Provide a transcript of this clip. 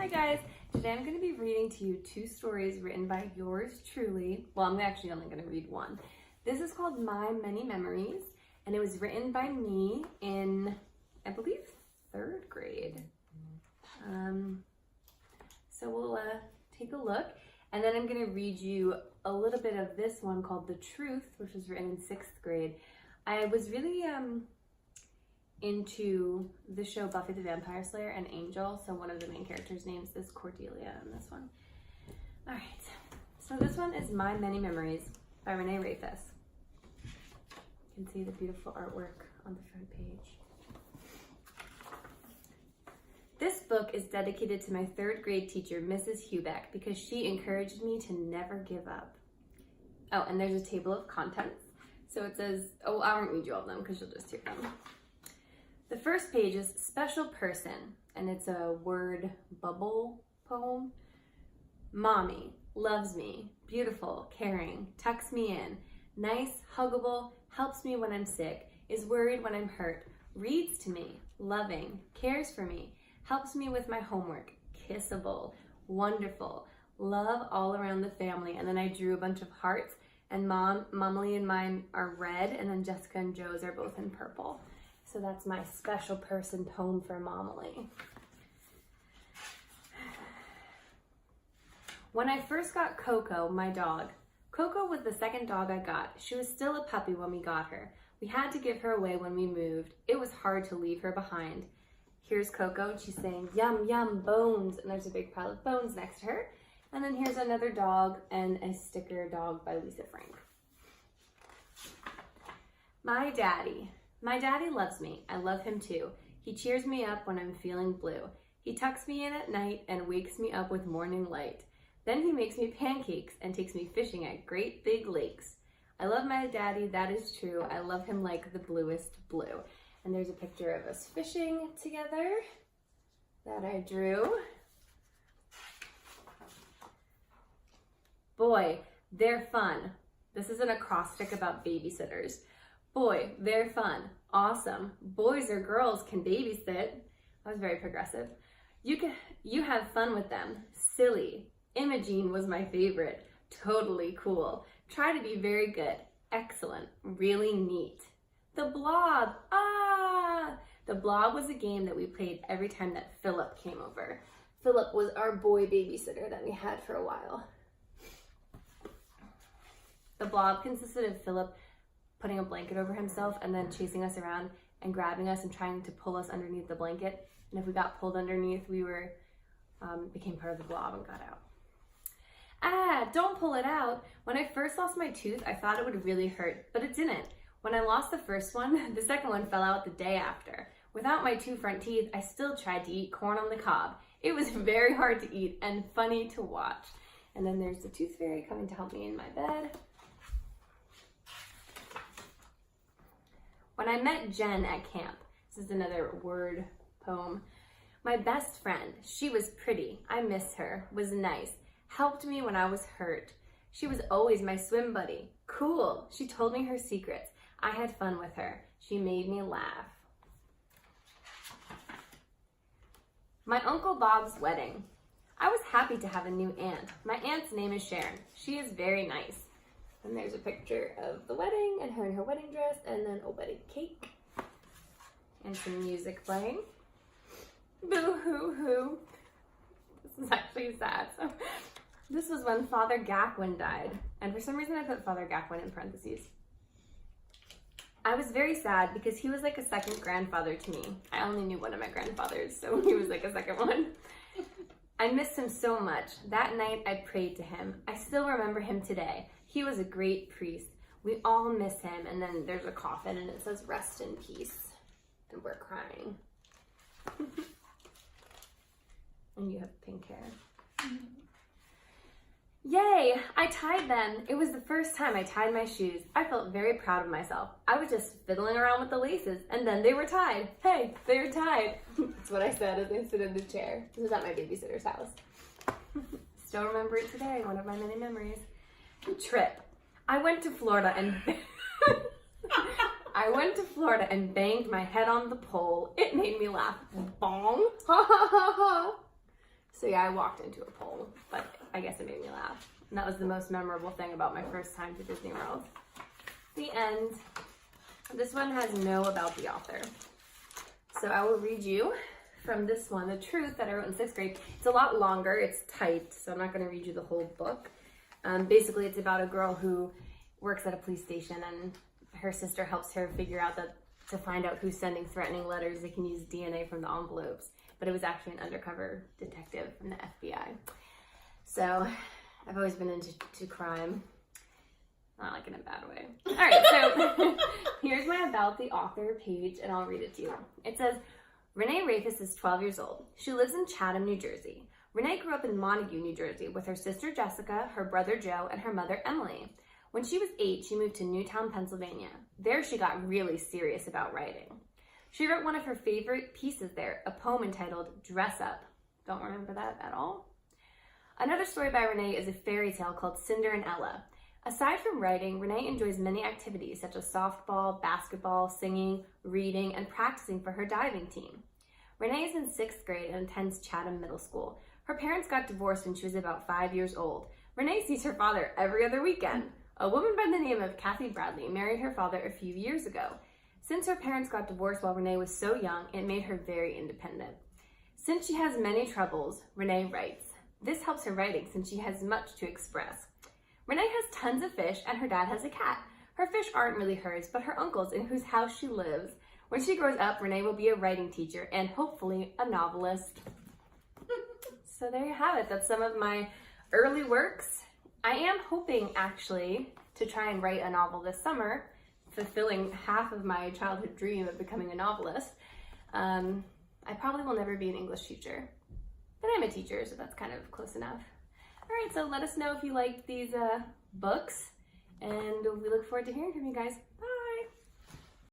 Hi guys, today I'm going to be reading to you two stories written by yours truly. Well, I'm actually only going to read one. This is called My Many Memories, and it was written by me in, I believe, 3rd grade. So we'll take a look, and then I'm going to read you a little bit of this one called The Truth, which was written in 6th grade. I was really into the show Buffy the Vampire Slayer and Angel, so one of the main characters' names is Cordelia in this one. All right, so this one is My Many Memories by Renee. You can see the beautiful artwork on the front page. This book is dedicated to my 3rd grade teacher, Mrs. Hubeck, because she encouraged me to never give up. Oh, and there's a table of contents. So it says, oh, I won't read you all of them because you'll just hear them. The first page is Special Person, and it's a word bubble poem. Mommy loves me, beautiful, caring, tucks me in, nice, huggable, helps me when I'm sick, is worried when I'm hurt, reads to me, loving, cares for me, helps me with my homework, kissable, wonderful, love all around the family. And then I drew a bunch of hearts, and Momly and mine are red, and then Jessica and Joe's are both in purple. So that's my Special Person poem for Momly. When I first got Coco, my dog, Coco was the 2nd dog I got. She was still a puppy when we got her. We had to give her away when we moved. It was hard to leave her behind. Here's Coco, and she's saying, yum, yum, bones. And there's a big pile of bones next to her. And then here's another dog and a sticker dog by Lisa Frank. My daddy. My daddy loves me. I love him too. He cheers me up when I'm feeling blue. He tucks me in at night and wakes me up with morning light. Then he makes me pancakes and takes me fishing at great big lakes. I love my daddy, that is true. I love him like the bluest blue. And there's a picture of us fishing together that I drew. Boy, they're fun. This is an acrostic about babysitters. Boy, they're fun. Awesome. Boys or girls can babysit. I was very progressive. You have fun with them. Silly. Imogene was my favorite. Totally cool. Try to be very good. Excellent. Really neat. The Blob. Ah! The Blob was a game that we played every time that Philip came over. Philip was our boy babysitter that we had for a while. The Blob consisted of Philip putting a blanket over himself and then chasing us around and grabbing us and trying to pull us underneath the blanket. And if we got pulled underneath, we became part of the Blob and got out. Ah, don't pull it out. When I first lost my tooth, I thought it would really hurt, but it didn't. When I lost the first one, the second one fell out the day after. Without my 2 front teeth, I still tried to eat corn on the cob. It was very hard to eat and funny to watch. And then there's the Tooth Fairy coming to help me in my bed. When I met Jen at camp, this is another word poem. My best friend, she was pretty, I miss her, was nice, helped me when I was hurt. She was always my swim buddy. Cool, she told me her secrets. I had fun with her. She made me laugh. My Uncle Bob's wedding. I was happy to have a new aunt. My aunt's name is Sharon. She is very nice. And there's a picture of the wedding and her in her wedding dress, and then a wedding cake. And some music playing. Boo-hoo-hoo. This is actually sad. So, this was when Father Gaquin died. And for some reason I put Father Gaquin in parentheses. I was very sad because he was like a second grandfather to me. I only knew one of my grandfathers, so he was like a second one. I missed him so much. That night I prayed to him. I still remember him today. He was a great priest. We all miss him. And then there's a coffin and it says rest in peace. And we're crying. And you have pink hair. Yay, I tied them. It was the first time I tied my shoes. I felt very proud of myself. I was just fiddling around with the laces and then they were tied. Hey, they were tied. That's what I said as I sit in the chair. This was at my babysitter's house. Still remember it today, one of my many memories. Trip. I went to Florida and banged my head on the pole. It made me laugh. Bong. Ha ha ha ha. So yeah, I walked into a pole, but I guess it made me laugh. And that was the most memorable thing about my first time to Disney World. The end. This one has no about the author. So I will read you from this one, The Truth, that I wrote in 6th grade. It's a lot longer, it's typed, so I'm not gonna read you the whole book. Basically, it's about a girl who works at a police station, and her sister helps her figure out that to find out who's sending threatening letters, they can use DNA from the envelopes. But it was actually an undercover detective from the FBI. So I've always been into crime. Not like in a bad way. All right, so here's my about the author page, and I'll read it to you. It says, Renee Rafis is 12 years old. She lives in Chatham, New Jersey. Renee grew up in Montague, New Jersey, with her sister Jessica, her brother Joe, and her mother Emily. When she was 8, she moved to Newtown, Pennsylvania. There she got really serious about writing. She wrote one of her favorite pieces there, a poem entitled Dress Up. Don't remember that at all? Another story by Renee is a fairy tale called Cinder and Ella. Aside from writing, Renee enjoys many activities such as softball, basketball, singing, reading, and practicing for her diving team. Renee is in 6th grade and attends Chatham Middle School. Her parents got divorced when she was about 5 years old. Renee sees her father every other weekend. A woman by the name of Kathy Bradley married her father a few years ago. Since her parents got divorced while Renee was so young, it made her very independent. Since she has many troubles, Renee writes. This helps her writing since she has much to express. Renee has tons of fish and her dad has a cat. Her fish aren't really hers, but her uncle's in whose house she lives. When she grows up, Renee will be a writing teacher and hopefully a novelist. So there you have it. That's some of my early works. I am hoping actually to try and write a novel this summer, fulfilling half of my childhood dream of becoming a novelist. I probably will never be an English teacher, but I'm a teacher, so that's kind of close enough. All right, so let us know if you liked these books, and we look forward to hearing from you guys. Bye.